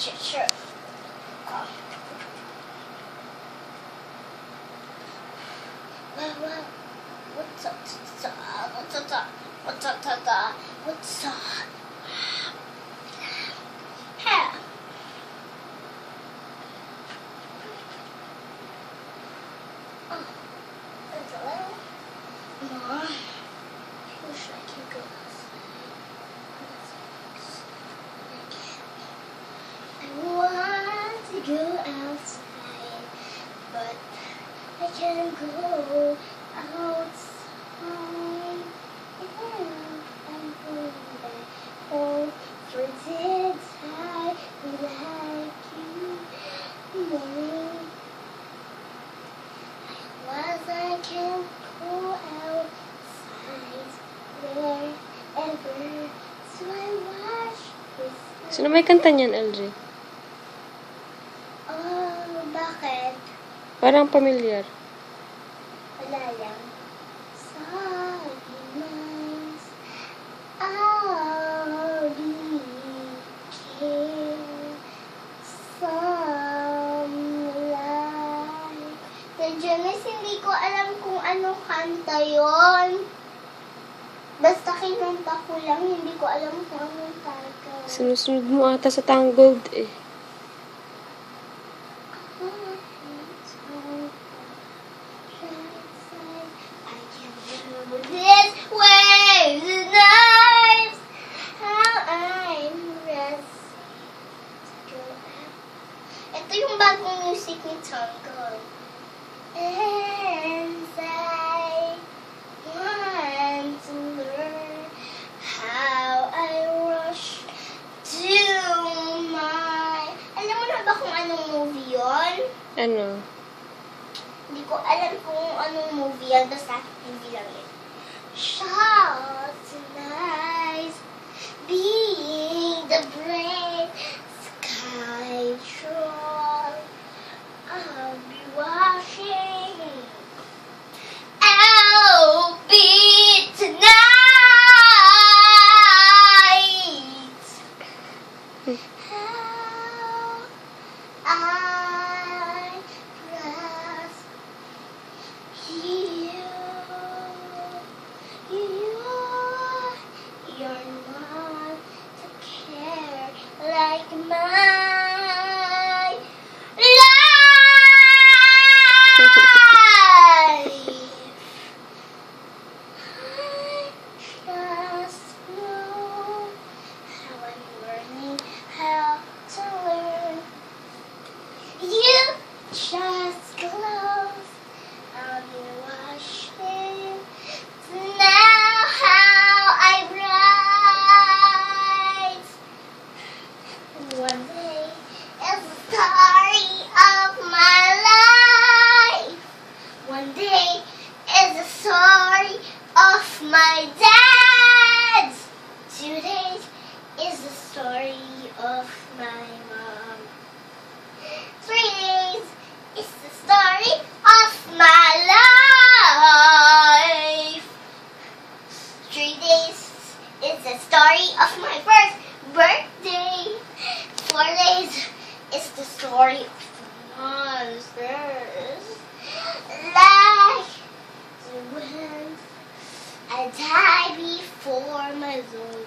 Sure. Well, what's up? What's up? Hey. Oh, that's a little more. I wish I could go outside. I want to go outside, but I can't go outside. I'm going back home for did I like you more? I can't go outside wherever, so I watch this. Sino may kanta niyan, LJ? Oh, bakit? Parang familiar. Wala lang. Sorry, nice. I'll be king. Some light. Janice, hindi ko alam kung anong kanta yon. Basta kinanta ko lang, hindi ko alam kung anong kanta. Sinusunod mo ata sa Tangled eh. I can do this way tonight. How I'm resting. Ito yung bagong music ni Tangled. And I want to learn how I rush to my... Alam mo na ba kung anong movie yun? Ano? Hindi ko alam kung anong movie yan. Basta hindi lang yun. Shout tonight, being the brave sky troll. I'll be watching. I'll be tonight. How I trust you. You're not to care like my life. I just know how I'm learning how to learn. You just close. I'll be watching to know how I write. One day is the story of my life. One day is the story of my dad. 2 days is the story of my mom. 3 days is the story of my life. 3 days is the story of my first birthday. 4 days is the story of the monsters. Like when I die before my Lord.